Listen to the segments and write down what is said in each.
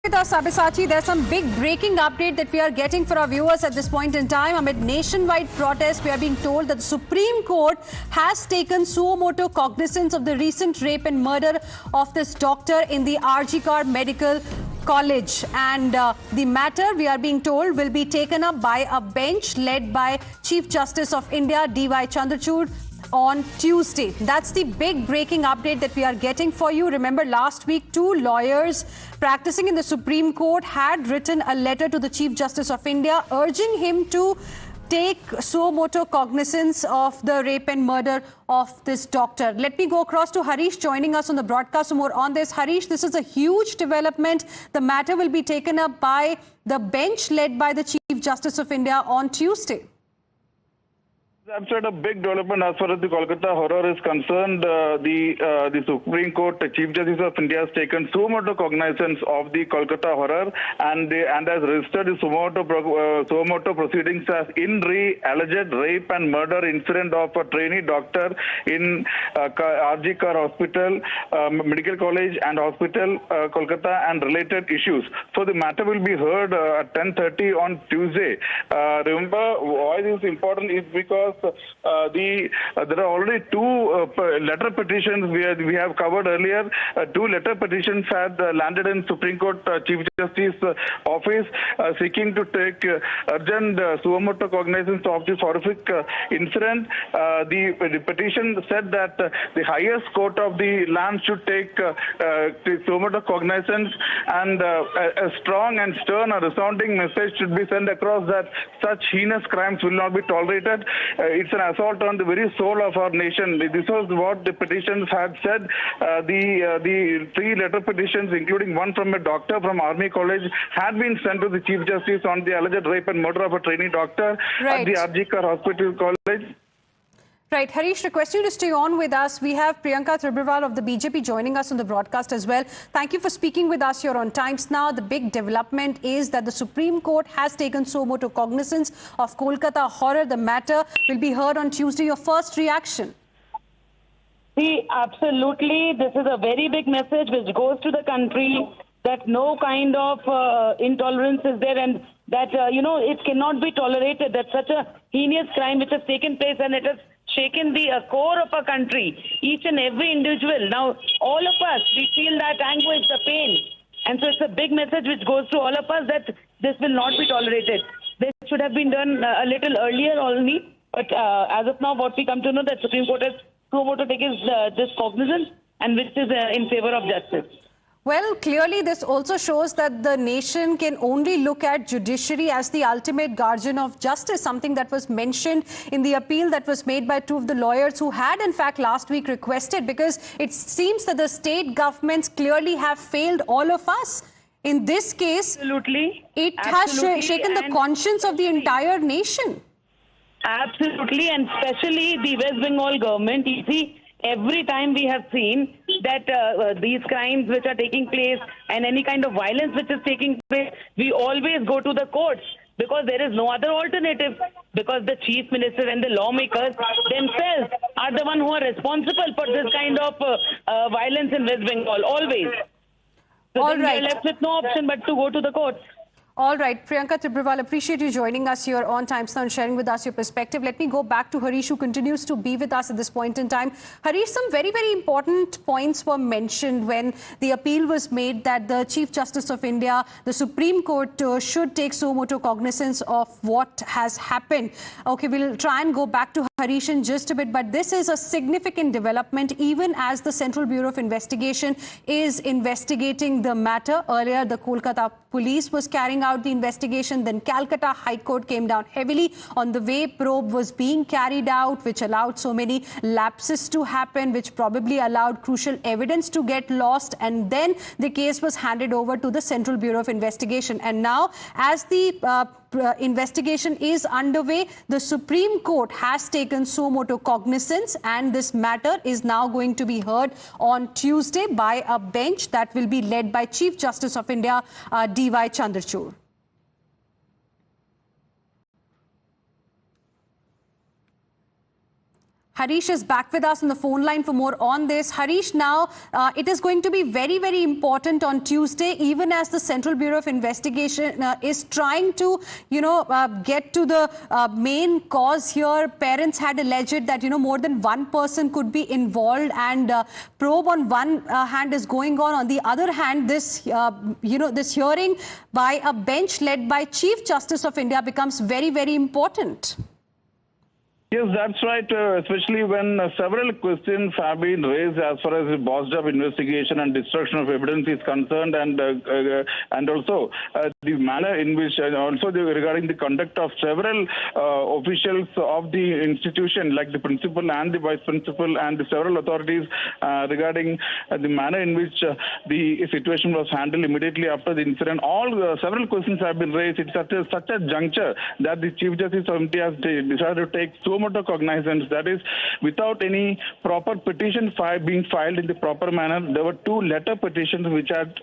With us, Sabyasachi, there's some big breaking update that we are getting for our viewers at this point in time. Amid nationwide protest, we are being told that the Supreme Court has taken suo motu cognizance of the recent rape and murder of this doctor in the RG Medical College. And the matter, we are being told, will be taken up by a bench led by Chief Justice of India, D.Y. Chandrachud, on Tuesday. That's the big breaking update that we are getting for you. Remember, last week, two lawyers practicing in the Supreme Court had written a letter to the Chief Justice of India urging him to take suo motu cognizance of the rape and murder of this doctor. Let me go across to Harish joining us on the broadcast. More on this. Harish, this is a huge development. The matter will be taken up by the bench led by the Chief Justice of India on Tuesday. That's a big development as far as the Kolkata horror is concerned. The Supreme Court Chief Justice of India has taken suo motu cognizance of the Kolkata horror and has registered the suo motu proceedings as in re alleged rape and murder incident of a trainee doctor in RG Hospital, Medical College and Hospital, Kolkata, and related issues. So the matter will be heard at 10:30 on Tuesday. Remember, why this is important is because there are already two letter petitions we have covered earlier. Two letter petitions had landed in Supreme Court Chief Justice office seeking to take urgent suo motu cognizance of this horrific incident. The petition said that the highest court of the land should take suo motu cognizance, and a strong and stern, a resounding message should be sent across that such heinous crimes will not be tolerated. It's an assault on the very soul of our nation. This was what the petitions had said. The three letter petitions, including one from a doctor from Army College, had been sent to the Chief Justice on the alleged rape and murder of a trainee doctor at the RG Hospital College. Right. Harish, request you to stay on with us. We have Priyanka Tribhuwal of the BJP joining us on the broadcast as well. Thank you for speaking with us here on Times Now. The big development is that the Supreme Court has taken suo motu cognizance of Kolkata horror. The matter will be heard on Tuesday. Your first reaction? See, absolutely. This is a very big message which goes to the country that no kind of intolerance is there, and that, it cannot be tolerated that such a heinous crime which has taken place, and it has shaken the core of a country, each and every individual. Now, all of us, we feel that anguish, the pain. And so it's a big message which goes to all of us that this will not be tolerated. This should have been done a little earlier only. But as of now, what we come to know that Supreme Court has suo motu taken this cognizance, and which is in favor of justice. Well, clearly this also shows that the nation can only look at judiciary as the ultimate guardian of justice, something that was mentioned in the appeal that was made by two of the lawyers who had in fact last week requested, because it seems that the state governments clearly have failed all of us. In this case, Absolutely. It has shaken the conscience of the entire nation. Absolutely, and especially the West Bengal government. You see, every time we have seen that these crimes which are taking place and any kind of violence which is taking place, we always go to the courts because there is no other alternative, because the chief minister and the lawmakers themselves are the one who are responsible for this kind of violence in West Bengal, always. So All then right. we are left with no option but to go to the courts. All right, Priyanka Tribhuwal, appreciate you joining us here on Times Now and sharing with us your perspective. Let me go back to Harish, who continues to be with us at this point in time. Harish, some very, very important points were mentioned when the appeal was made that the Chief Justice of India, the Supreme Court, should take suo motu cognizance of what has happened. Okay, we'll try and go back to Harish in just a bit, but this is a significant development even as the Central Bureau of Investigation is investigating the matter. Earlier, the Kolkata police was carrying out the investigation. Then Calcutta High Court came down heavily on the way probe was being carried out, which allowed so many lapses to happen, which probably allowed crucial evidence to get lost. And then the case was handed over to the Central Bureau of Investigation. And now, as the investigation is underway, the Supreme Court has taken suo motu cognizance, and this matter is now going to be heard on Tuesday by a bench that will be led by Chief Justice of India, D.Y. Chandrachud. Harish is back with us on the phone line for more on this. Harish, now it is going to be very, very important on Tuesday, even as the Central Bureau of Investigation is trying to, get to the main cause here. Parents had alleged that, more than one person could be involved, and probe on one hand is going on. On the other hand, this, this hearing by a bench led by Chief Justice of India becomes very, very important. Yes, that's right, especially when several questions have been raised as far as the bossed-up investigation and destruction of evidence is concerned, and also the manner in which, regarding the conduct of several officials of the institution, like the principal and the vice principal and the several authorities regarding the manner in which the situation was handled immediately after the incident. Several questions have been raised. It's such a juncture that the Chief Justice of India has decided to take so much of cognizance, that is, without any proper petition being filed in the proper manner. There were two letter petitions which had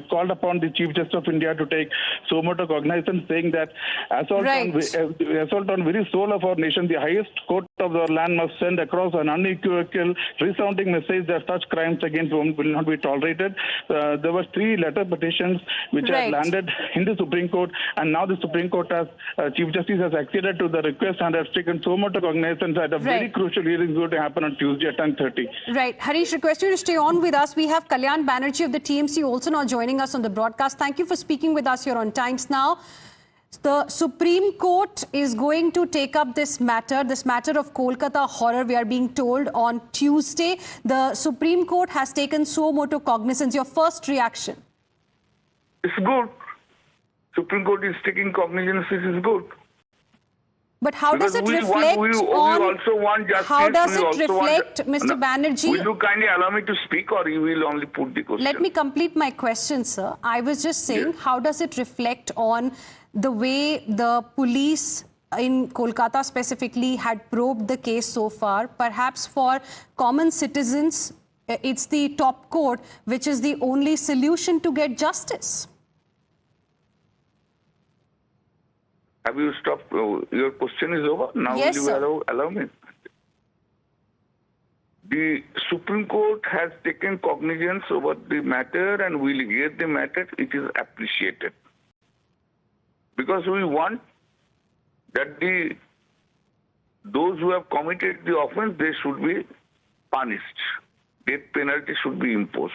called upon the Chief Justice of India to take so much of cognizance, saying that assault on very soul of our nation, the highest court of our land must send across an unequivocal, resounding message that such crimes against women will not be tolerated. There were three letter petitions which had landed in the Supreme Court, and now the Supreme Court Chief Justice has acceded to the request and has taken so much of cognizance that a very crucial hearing is going to happen on Tuesday at 10:30. Right. Harish, request you to stay on with us. We have Kalyan Banerjee of the TMC also now joining us on the broadcast. Thank you for speaking with us here on Times Now. The Supreme Court is going to take up this matter of Kolkata horror, we are being told, on Tuesday. The Supreme Court has taken so moto cognizance. Your first reaction? It's good. Supreme Court is taking cognizance. This is good. But how does it reflect Mr. Banerjee? Will you kindly allow me to speak, or you will only put the question? Let me complete my question, sir. I was just saying, how does it reflect on the way the police in Kolkata specifically had probed the case so far? Perhaps for common citizens, it's the top court which is the only solution to get justice. Have you stopped? Your question is over? Now yes, will you allow me? The Supreme Court has taken cognizance over the matter and will hear the matter. It is appreciated. Because we want that those who have committed the offense, they should be punished. Death penalty should be imposed.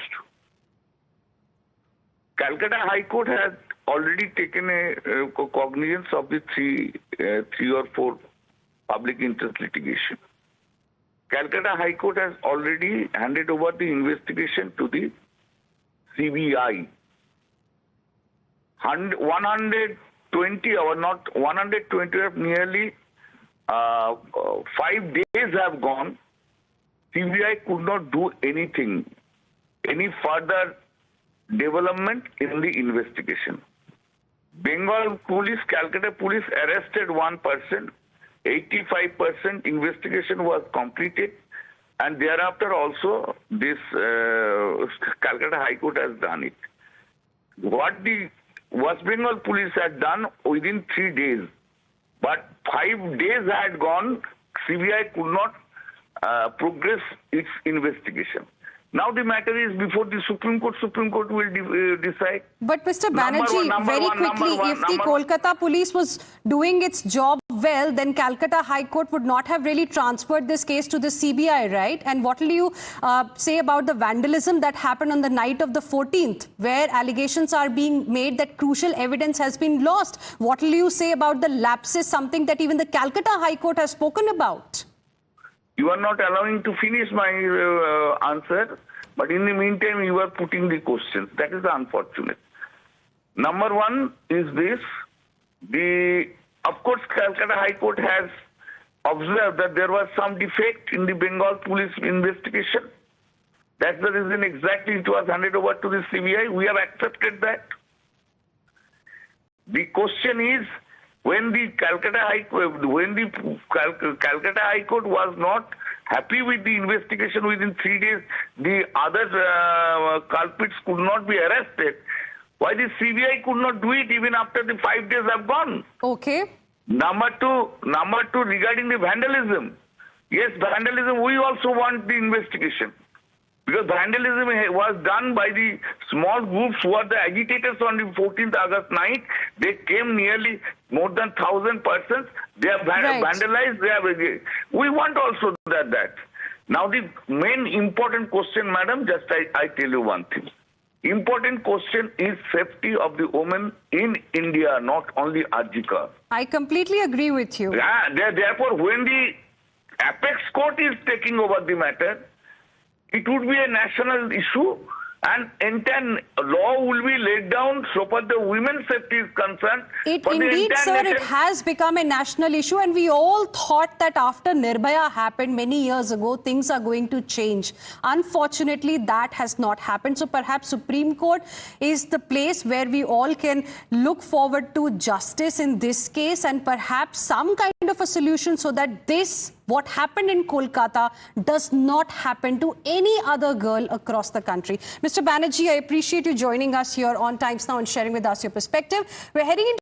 Calcutta High Court has already taken a cognizance of the three or four public interest litigation. Calcutta High Court has already handed over the investigation to the CBI. 120 or not 120, nearly 5 days have gone. CBI could not do anything, any further development in the investigation. Bengal police, Calcutta police arrested one person. 85% investigation was completed, and thereafter also this Calcutta High Court has done it. What the West Bengal police had done within 3 days, but 5 days had gone, CBI could not progress its investigation. Now the matter is before the Supreme Court. Supreme Court will decide. But Mr. Banerjee, very quickly, if the Kolkata police was doing its job well, then Calcutta High Court would not have really transferred this case to the CBI, right? And what will you say about the vandalism that happened on the night of the 14th, where allegations are being made that crucial evidence has been lost? What will you say about the lapses, something that even the Calcutta High Court has spoken about? You are not allowing to finish my answer, but in the meantime, you are putting the questions. That is unfortunate. Number one is this. Of course, Calcutta High Court has observed that there was some defect in the Bengal police investigation. That's the reason exactly it was handed over to the CBI. We have accepted that. The question is, when the Calcutta High Court was not happy with the investigation within 3 days, the other culprits could not be arrested. Why the CBI could not do it even after the 5 days have gone? Okay. Number two, regarding the vandalism, Yes, vandalism, we also want the investigation. Because vandalism was done by the small groups who are the agitators on the 14th August night. They came nearly more than 1,000 persons. They have vandalized. We want also that. Now the main important question, madam, just I tell you one thing. Important question is safety of the women in India, not only Arjika. I completely agree with you. Therefore, when the apex court is taking over the matter, it would be a national issue and entire law will be laid down so far the women's safety is concerned. Indeed, sir, it has become a national issue, and we all thought that after Nirbhaya happened many years ago, things are going to change. Unfortunately, that has not happened. So perhaps Supreme Court is the place where we all can look forward to justice in this case and perhaps some kind of a solution so that what happened in Kolkata does not happen to any other girl across the country. Mr. Banerjee, I appreciate you joining us here on Times Now and sharing with us your perspective. We're heading into